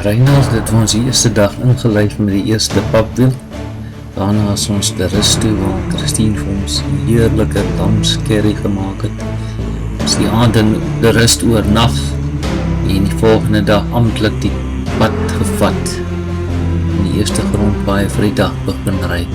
Reinhard het ons die eerste dag ingeleid met die eerste papwiel. Daarna is ons de rust toe, waar Christine vir ons heerlijke lamskerry gemaakt het. Ons die aand in de rust oornag en die volgende dag amptelik die pad gevat en die eerste grondpaaie vir die dag begin ry.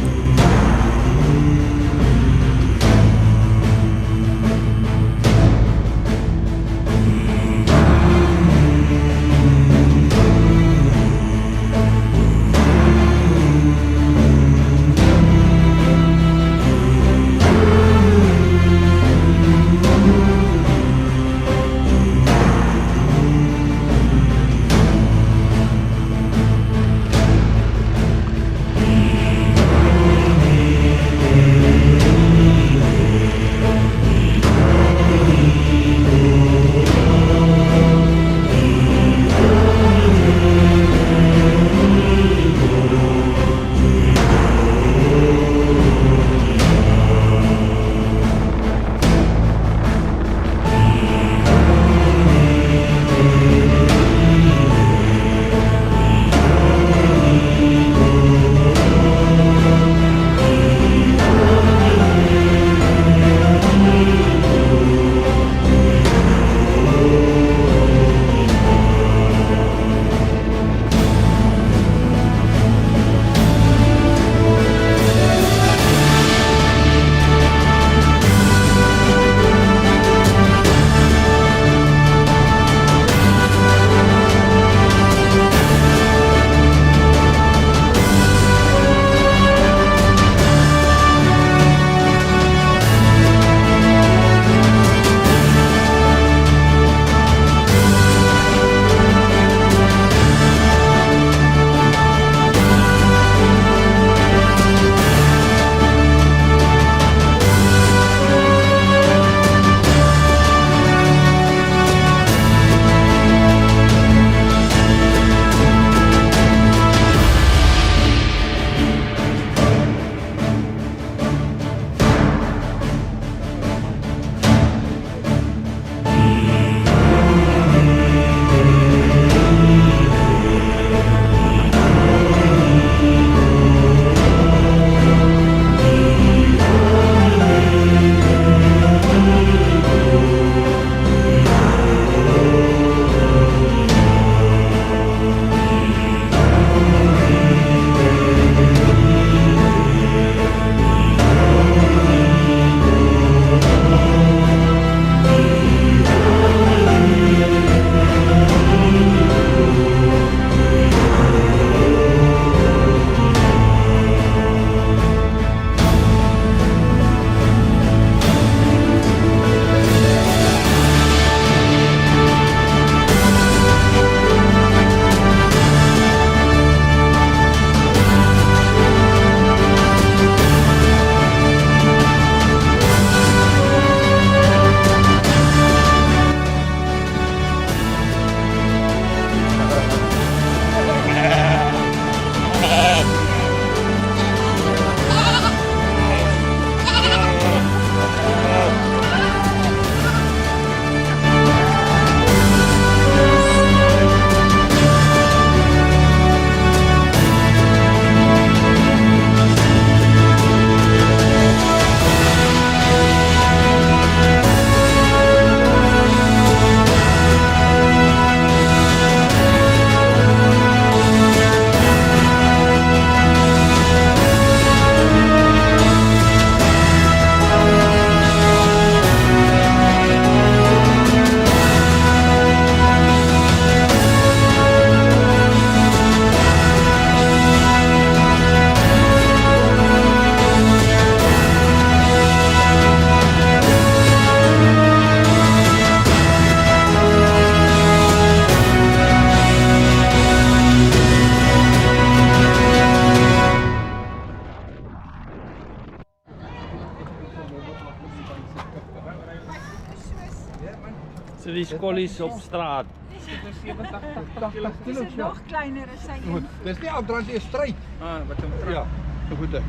So die skollies op straat. Is het nog kleiner as sy een? Dis nie Oudrand is stryd. Wat om straat? Ja, in goede.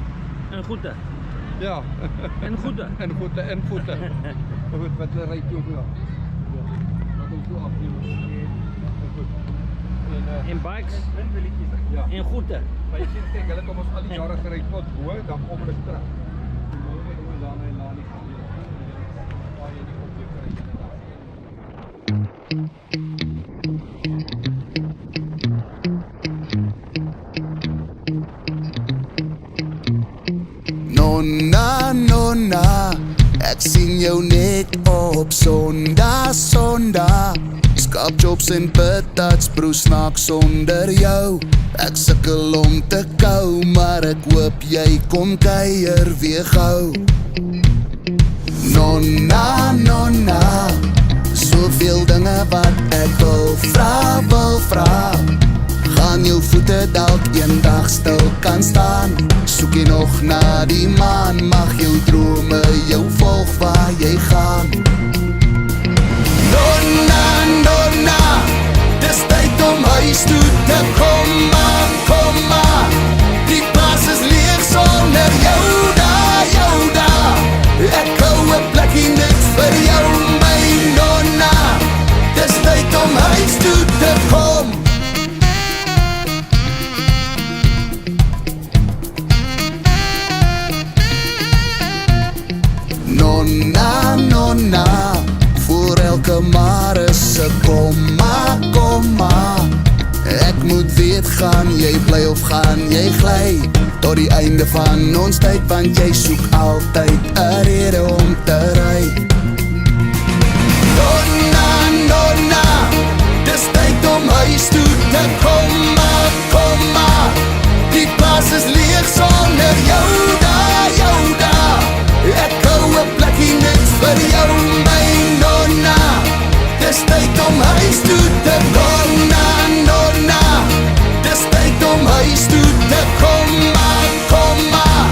In goede. Ja. In goede. In goede, in voete. Goed, wat ry toe ja. Wat om toe afneem. Goed. En bikes Ja. en goede. Maar jy sien kyk, hulle kom ons al die jare gery tot bo, dan kom hulle terug. Dan moet jy dan en dan nie gaan nie. Waar jy nie op jou kry nie. Nonna, nonna, ek sien jou net op Sondag, Sondag. Skapjobs en patats, broer, snaak sonder jou. Ek sukkel om te kou, maar ek hoop jy kom kuier weer gou. Nonna, nonna, soveel dinge wat ek wil vra. Gaan jou voete dalk eendag stil kan staan. Soek jy nog na die maan, mag jou drome jou volg waar jy gaan. Nonna, nonna, dis tyd om huis toe te kom maar. Die plaas is leeg sonder jou daar. Ek hou 'n plekkie net vir jou, my nonna. Dis tyd om huis toe te kom. Nonna, nonna, voor elke mare se komma. Ek moet weet, gaan jy bly of gaan jy gly tot die einde van ons tyd, want jy soek altyd 'n rede om te ry. Nonna, nonna, dis tyd om huis toe te kom maar. Die plaas is leeg sonder jou daar. Ek hou 'n plekkie net vir jou, my nonna. Dis tyd om huis toe te kom, nonna. Dis tyd om huis toe te kom maar.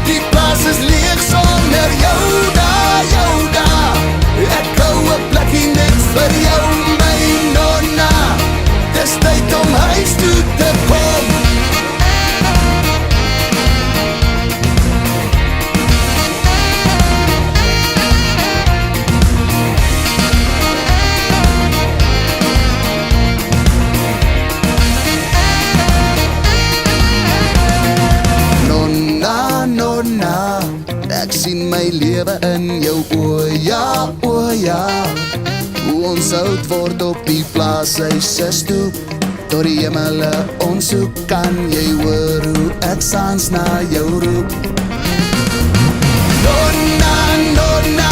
Die plaas is leeg sonder jou daar. Ek hou 'n plekkie net vir jou, my nonna. Dis tyd om huis toe te kom. Nonna, ek sien my lewe in jou oë, ja. Hoe ons oud word op die plaashuis se stoep, tot die hemele ons soek, kan jy hoor hoe ek saans na jou roep. Nonna, nonna,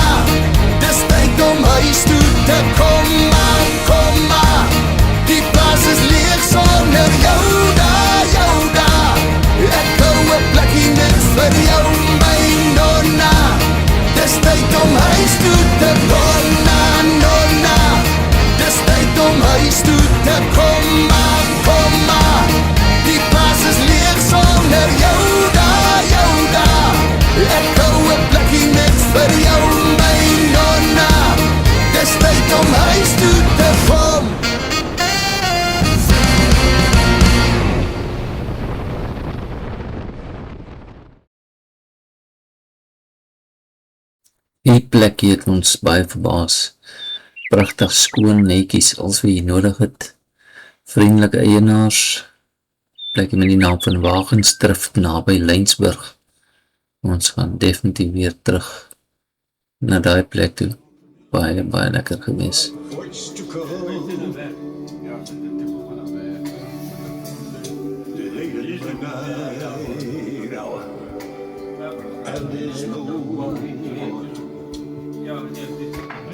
dis tyd om huis toe te kom maar. Die plaas is leeg sonder jou daar. Ek hou 'n plekkie net vir jou, my nonna. Dis tyd om huis toe te kom, nonna. Dis tyd om huis toe te kom maar. Die plaas is leeg sonder jou daar. Ek hou 'n plekkie net vir jou, my nonna. Dis tyd om huis toe te kom. Die plekkie het ons baie verbaas. Pragtig skoon, netjies, als wat jy nodig het. Vriendelike eienaars. Plekkie met die naam van Wagensdrift naby Lensburg. Ons gaan definitief weer terug na die plek toe. Baie, baie lekker gewees.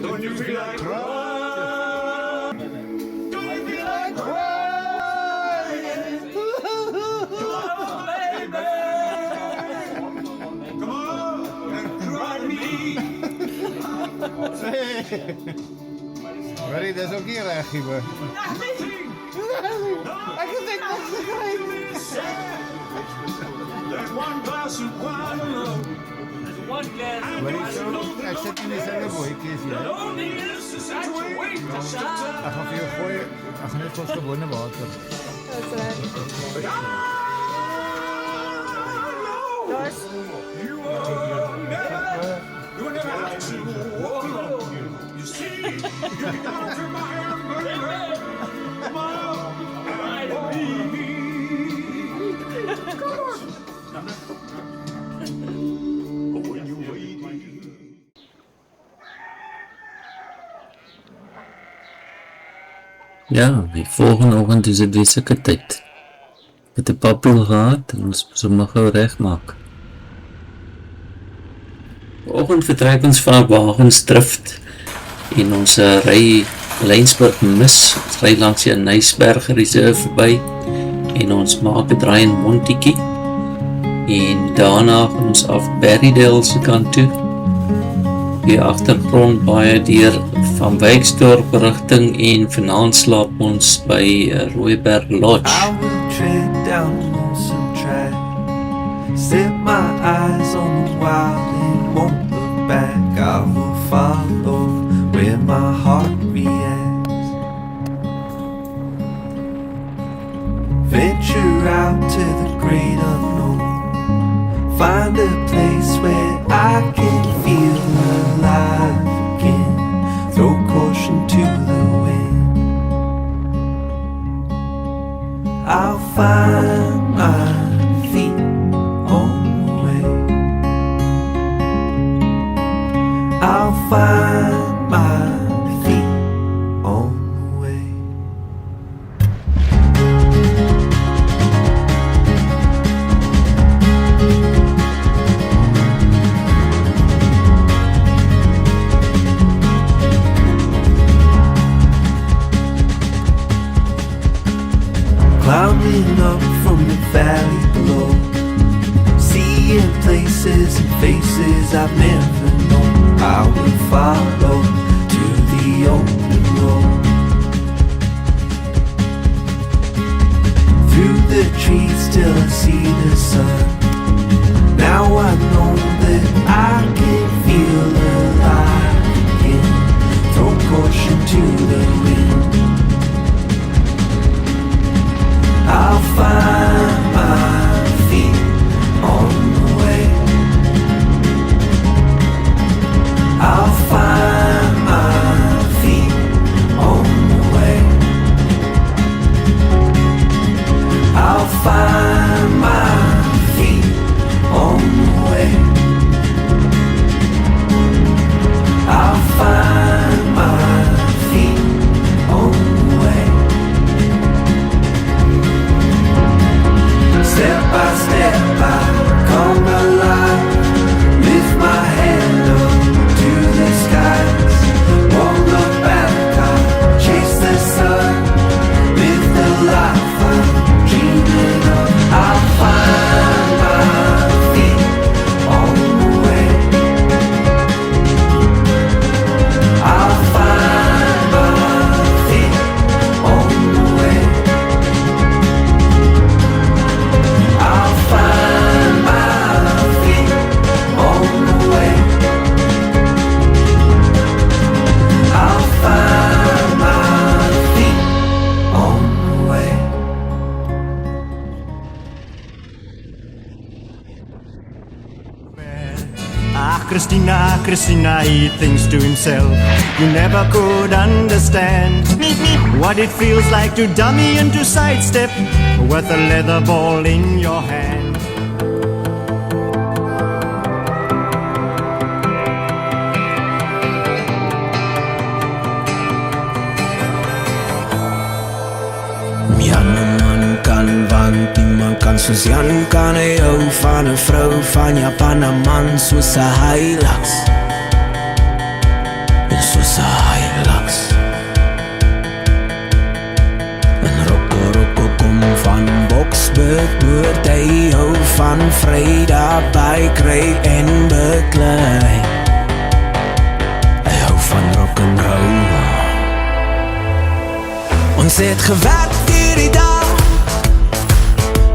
Don't you feel like crying? Don't you feel like crying? Come on, baby. Come on and cry me. Marie, dat is ook niet recht, Gieber. I can take that to There's one glass of wine alone. One glass of Marie, wine zo, alone. ik zet in dezelfde bootje, zie je. Ik ga veel gooien, ik ga net voor gewone water. You will never have to walk alone. You see, you can come to my hand, baby. Come on. Ja, die volgende oggend is dit weer sulke tyd. Ek het 'n papiel gehad en ons moes hom nog gou regmaak. Vanoggend vertrek ons vanaf Wagensdrift en ons ry Lensburg mis, ons ry langs die Nysberg reserve verby en ons maak 'n draai in Montetjie en daarna gaan ons af Berrydale se kant toe. Die agtergrond baie deur van Wyksdorp rigting en vanaand slaap ons by Rooiberg Lodge. I will tread down lonesome track, set my eyes on the wild and won't look back. I will follow where my heart reacts. Venture out to the great unknown, find a place where I can feel alive again. Throw caution to the wind. I'll find my feet on the way. I'll find my feet on the way. Climbing up from the valley below, seeing places and faces I've never known. I will follow to the open road. Through the trees till I see the sun. Now I know that I can feel alive again. Throw caution to the wind. I'll find my feet on the way. I'll find my feet on the way. I'll find my feet on the way. I'll find my feet on the way. Step by step I come alive. Lift my hand up to the skies. Won't look back, I chase the sun. Live the life I'm dreaming of. I'll find my feet on the way. I'll find my feet on the way. I'll find my feet on the way. I'll find my feet on the way. Ah, Christina, Christina, he thinks to himself, you never could understand what it feels like to dummy and to sidestep with a leather ball in your hand. Jan man kan, want niemand kan soos Jan kan. Hy hou van 'n vrou van Japan, 'n man soos 'n Hilux. En soos 'n Hilux. En Rocco kom van Boksburg, moet hy hou van Vrydag by kry en beklei. Hy hou van rock'n'roll. Ons het gewerk hier die dag,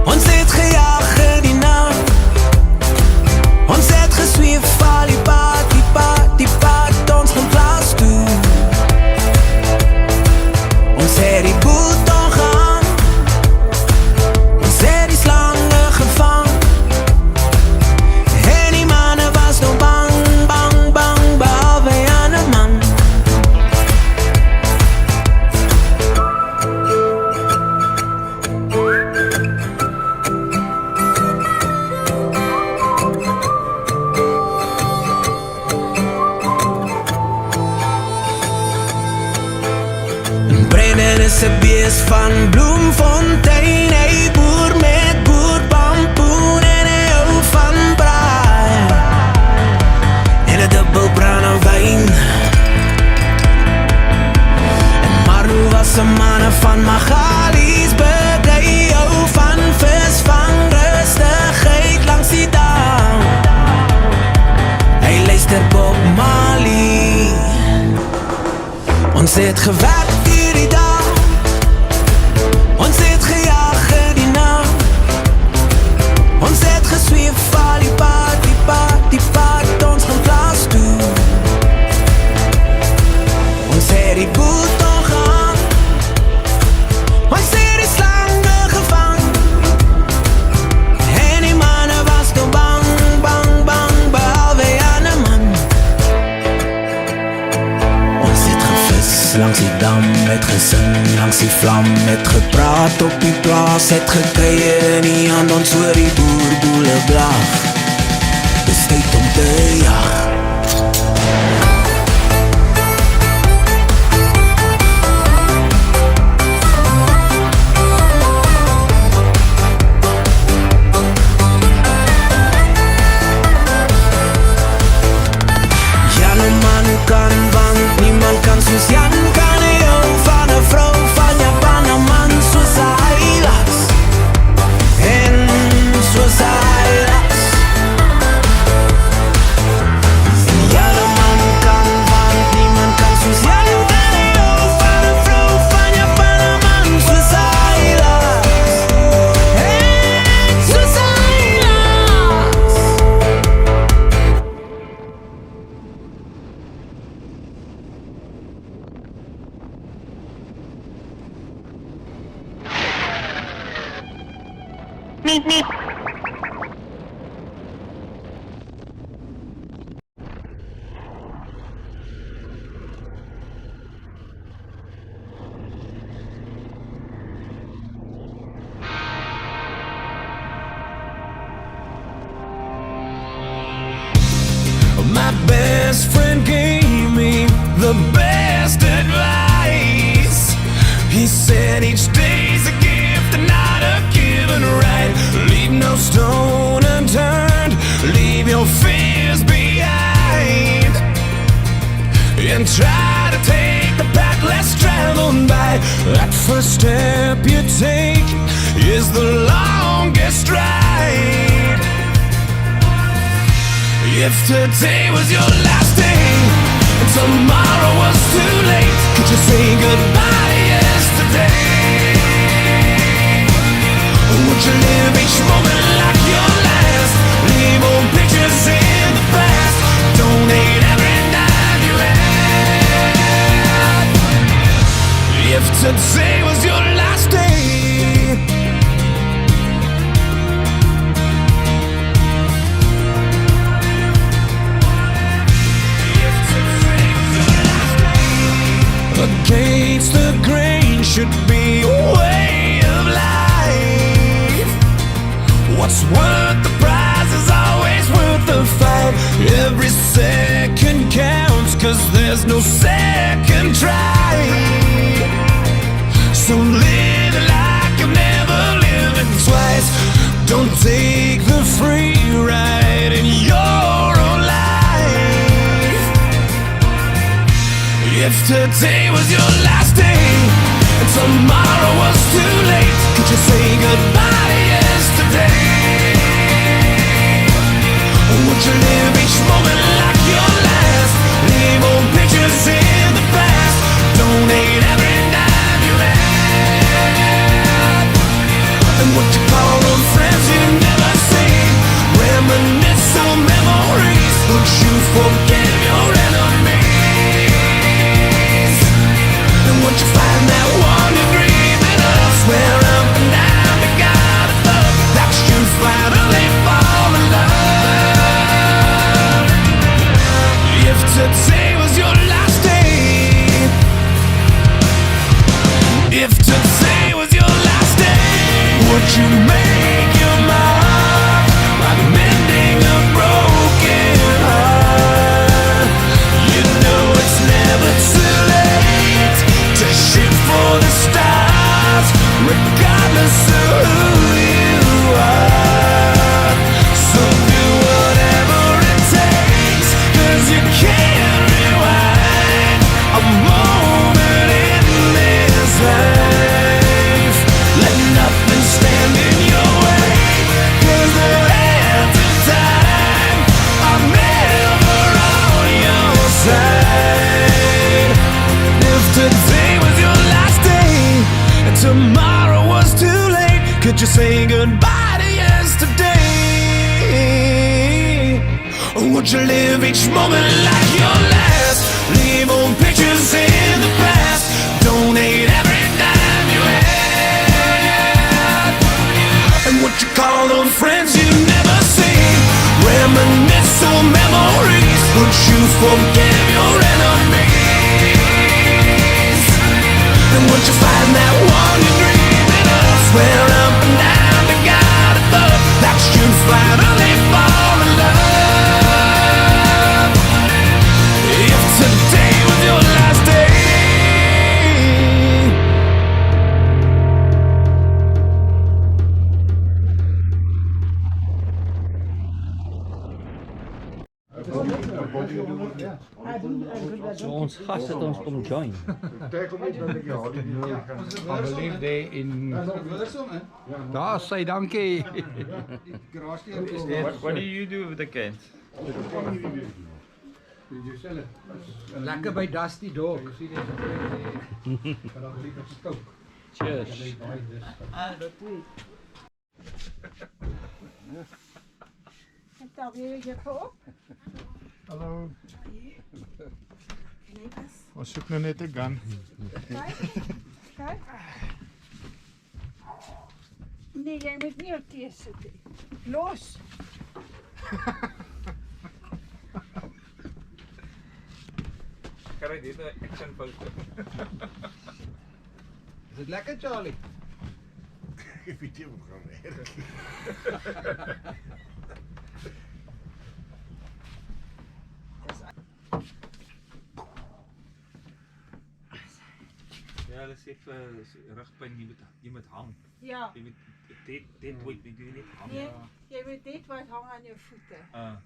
ons het gejaag in die nag, ons het gesweef val die pad, die pad, die pad, ons gaan plaas toe. Ons het die boel toegaan, ons het die slange gevang, en die manne was nog bang, bang, bang, behalve aan 'n man. Hy's 'n bees van Bloemfontein. Hy boer met boerbamboen en hy hou van braai en 'n dubbel brandewyn. En Maru was 'n man van Magaliesburg. Hy hou van visvang, rustigheid langs die dam. Hy luister Bob Marley. Ons het gewerk deur die dag, ons het gejaag in die nag, ons het gesweef van die pad, die pad, die pad, ons gaan plaas toe. Ons het die boet ongaan, ons het die slange gevang, en die manne was toe bang, bang, bang, behalwe aan 'n man. Ons het gevis langs die dam, het gesing langs die vlam, het gepraat op die plaas, het gekry in die hand, ons hoor die boerboele blag. Dis tyd om te jag. Jan 'n man kan, want niemand kan soos Jan kan. Hy hou van 'n vrou van Japan, 'n man soos hy las, en soos hy las. Jan 'n man kan, want niemand kan soos Jan kan. Hy hou van 'n vrou van Japan, 'n man soos hy las, en soos hy las. My best friend gave me the best advice. He said each day's a gift and not a given right. Leave no stone unturned, leave your fears behind, and try to take the path less traveled by. That first step you take is the longest ride. If today was your last day and tomorrow was too late, could you say goodbye to yesterday? Would you live each moment like your last? Leave old pictures in the past, donate every dime you had. If today was your last day, against the grain should be a way of life. What's worth the prize is always worth the fight. Every second counts, 'cause there's no second try. So live like you've never lived it twice. Don't take the free ride in your own life. If today was your last day and tomorrow was too late, could you say goodbye to yesterday? Would you live each moment like your last? Leave old pictures in the past, donate every dime you had. And what you call those friends you never see, reminisce on memories. Would you forgive your enemies? And would you find that one agreement of swear up and down to God above that you finally fall in love? If today was your last day, if today was your last day, would you make your mark by mending a broken heart? You know it's never too late to shoot for the stars. regardless of who you are. So do whatever it takes, 'cause you can't rewind a moment in this life. Let nothing stand in your way, 'cause the hands of time are never on your side. If today was your last day and tomorrow was too late, could you say goodbye to yesterday? Or would you live each moment like your last? Leave old pictures in the past. Donate every dime you had. And would you call on friends you never seen? Reminisce on memories. Would you forgive your enemies? And would you find that one you're dreaming of? Swear up and down to God above that you'd finally fall in love. If today was your last day. So ons gas het ons kom join. I believe they in... Daar sê dankie. What do you do with the cans? Lekker by Dusty Dog. Cheers. Heb daar weer je op? Hallo. Ons soek nou net 'n gun. Kijk. Nee, jij moet niet op die zitten. Los. Kry dit 'n action foto. Is dit lekker, Charlie? Ek weet nie hoe gaan werk. Ja, hulle sê vir rugpyn jy moet hang. Ja. Jy moet dit moet jy doen nie hang. Nee, jij moet dit wat hangen aan je voeten. Ja.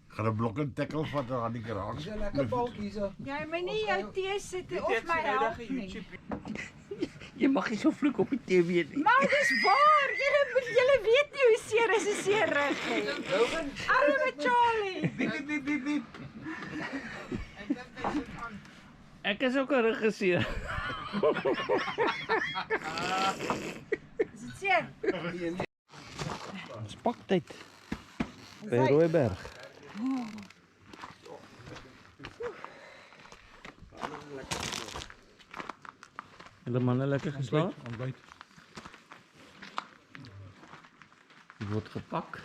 Ek gaan 'n blok en tackle vat aan die garage. Dis 'n lekker balkie so. Jij moet niet jou thee zitten of mij helpen. Nie. Je mag niet zo vloek op je TV nie. Maar dat is waar. Jullie weet niet hoe seer is een seer rug. Arme Charlie. Biep biep biep biep. Ik is ook een regisseur. Is het seer? Spaktijd. Bij Rooiberg. De mannen lekker geslapen? Ontbyt. Je wordt gepakt.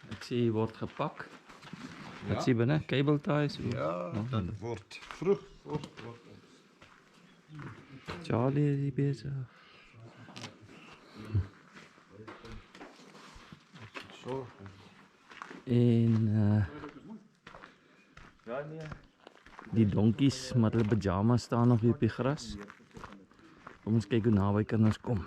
Ik zie je wordt gepakt. Wat zie je binnen? Cable ties? Ja, dat wordt vroeg. Charlie is hier bezig. Zo. En die donkies met hulle pyjamas staan nog hier op die gras. Kom ons kyk hoe naby kan ons kom.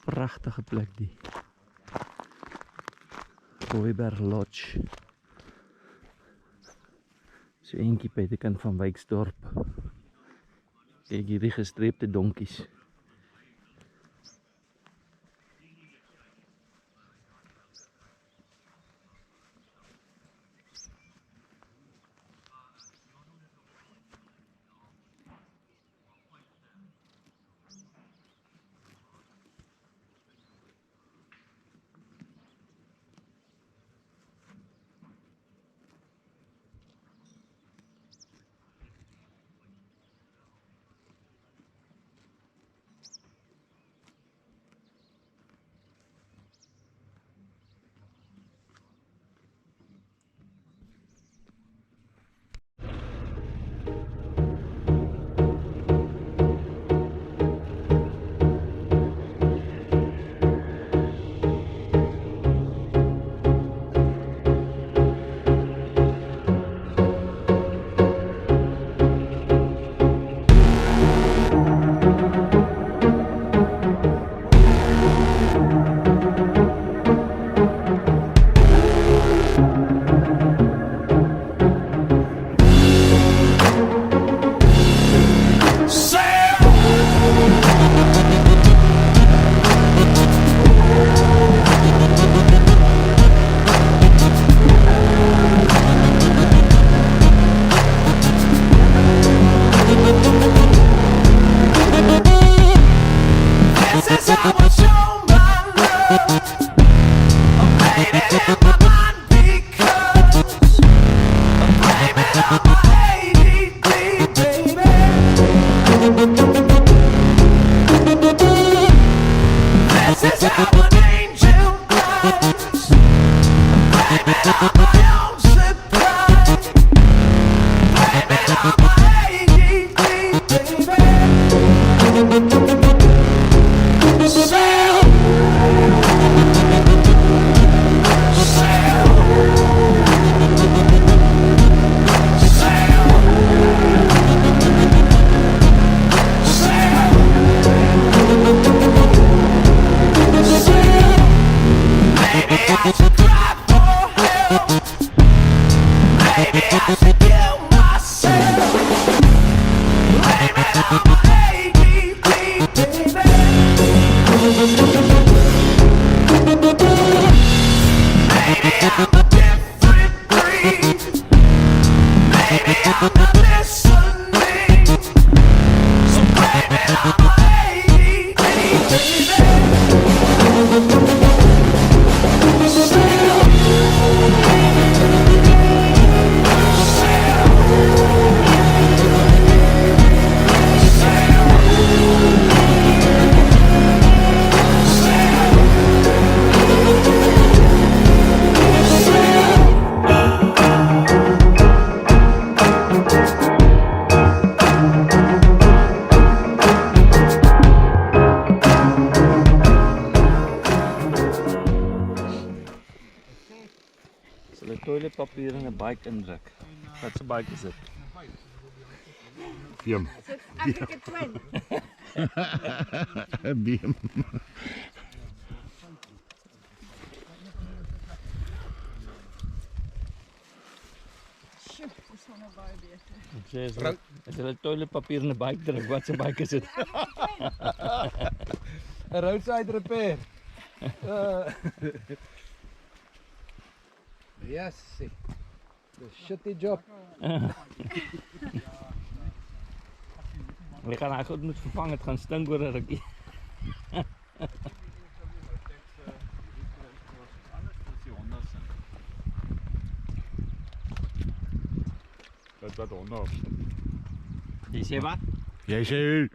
Pragtige plek die. Rooiberg Lodge. So eentjie by die kant van Wyksdorp. Kyk hierdie gestreepte donkies. toiletpapier in 'n bike indruk. Wat 'n bike is dit? Beam. Afrika Twin. Beam. Sjoe, dis nou baie beter. Sê as hulle toiletpapier in 'n bike druk, wat 'n bike is dit? 'n roadside repair. Yes. The shitty job. Ek gaan goed moet vervang, dit gaan stink oor 'n rukkie. Dat onder. Jy sê wat? Jy sê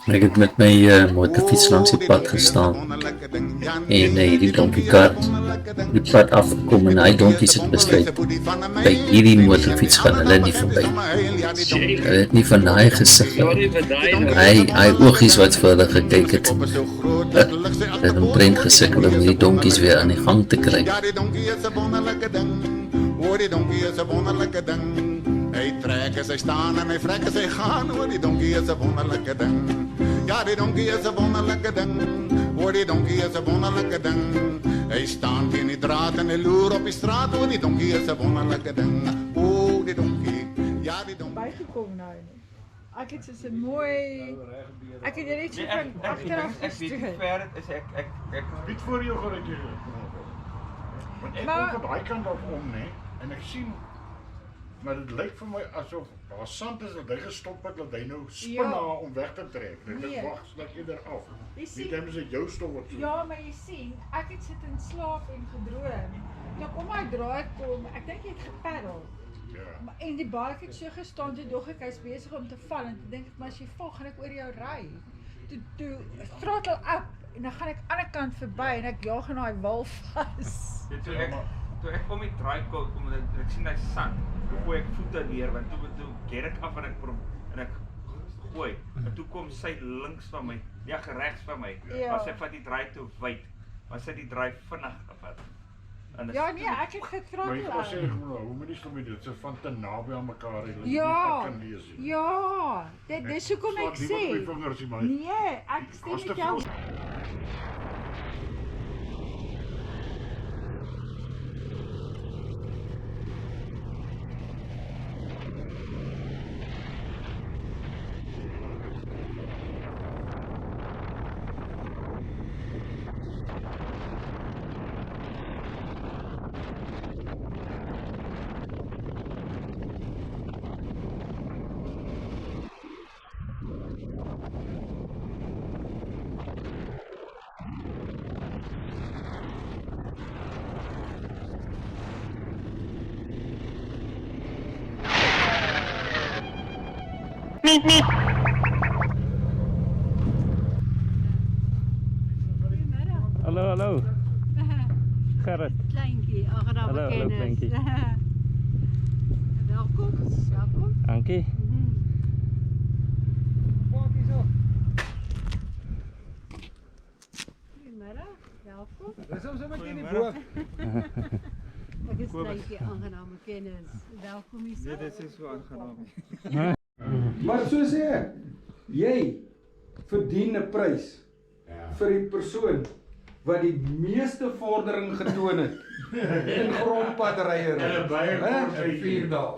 Ek het met my motorfiets langs die pad gestaan en hierdie donkiekar die pad afgekom en hy donkies het besluit by hierdie motorfiets gaan hulle nie verby. Hy het nie van daai gesig hy oogies wat vir hulle gekyk het het omtrent gesukkel om die donkies weer aan die gang te kry. Die donkie is 'n wonderlike ding. Hy trek as hy staan en hy vrek as hy gaan. Oor die donkie is 'n wonderlike ding. Ja, die donkie is 'n wonderlike ding. Oor die donkie is 'n wonderlike ding. Hy staan teen die draad en hy loer op die straat. Oor die donkie is 'n wonderlike ding. O, die donkie. Ja, die donkie. Bygekom nou nie. Ek het soos 'n mooi ek het net so van agteraf gestuur. ek bied voor jou gereg. Want ek kom van daai kant af om, né? En ek sien maar dit lyk vir my asof daar sand is dat hy gestop het dat hy nou spin om weg te trek. Dit wag slegs eerder af. Nie dan is dit jou stop wat so. Ja, maar jy sien, ek het sit in slaap en gedroom. Nou kom hy draai kom, ek dink hy het gepaddel. Ja. En die balk het so gestaan, toe dog ek hy's besig om te val en toe dink ek maar as jy val, gaan ek oor jou ry. Toe throttle up en dan gaan ek aan die ander kant verby en ek jaag in daai wal vas. Toe ek kom die draaikant kom en ek sien hy sand, gooi ek voete neer want toe keer ek af en ek gooi. En toe kom sy links van my, ja regs van my. Maar sy vat die draai toe wyd. Maar sy die draai vinnig gevat. Ja nee, ek het gethrottle. Maar ek sê gewoon, hoe moet jy stom dit so van te naby aan mekaar hê dat jy kan lees. Ja, dis hoekom ek sê. Nee, ek stem met jou. Hallo, hallo. Gerrit. Kleintjie, aangenaam Hallo, hallo, kennis. kleintjie. Welkom, welkom. Dankie. Goedemiddag, welkom. Dis ons sommer in die boot. Ek is Kleintjie, aangename kennis. Welkom hier. Dit is so aangenaam. Maar so sê ek, jy verdien 'n prys vir die persoon wat die meeste vordering getoon het in grondpadryery. En 'n baie kort Hè? tydjie. 4 dae.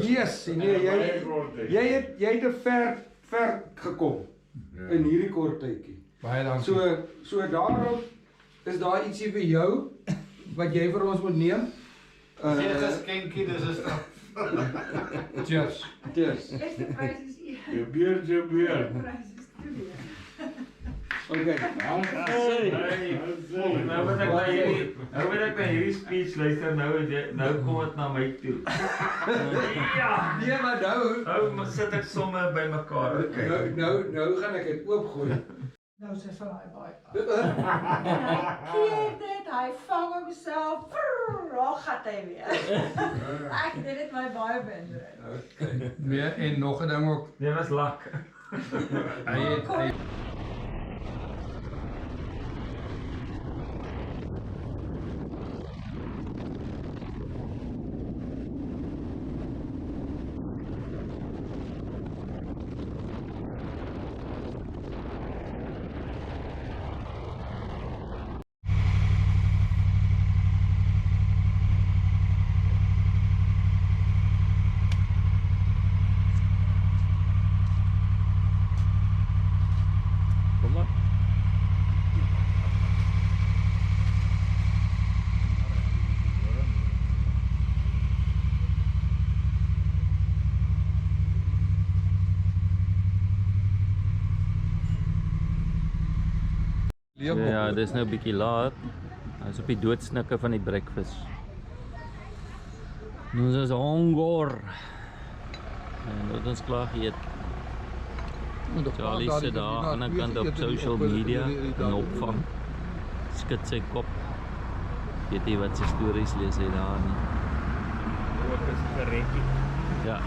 Yes, nee, jy het 'n ver gekom in hierdie kort tydjie. Baie dankie. So daarom is daar ietsie vir jou wat jy vir ons moet neem. Dit is skenkie, dis is Cheers. Cheers. Beste prys is jou beurt, jou beurt. prys is 2. Okay. Nou wat ek by hierdie speech luister, nou kom dit na my toe. Ja. Nee, maar Nou sit ek somme by mekaar. Okay. Nou gaan ek dit oopgooi. Nou sê van hy baie. En hy keer dit, hy vang homself. Daar gaan hy weer. Ek dit my baie beïndruk. Nee, en nog 'n ding ook. Dit was lak. Hy Kom maar. Ja, dis nou 'n bietjie laat. Ons is op die doodsnikke van die breakfast. Ons is honger. En dit ons klaar geëet. Charlie sit daar aan die ander kant op social media en opvang. Skud sy kop. Weet jy wat sy stories lees hy daar nie. Ook is gerekkie. Ja.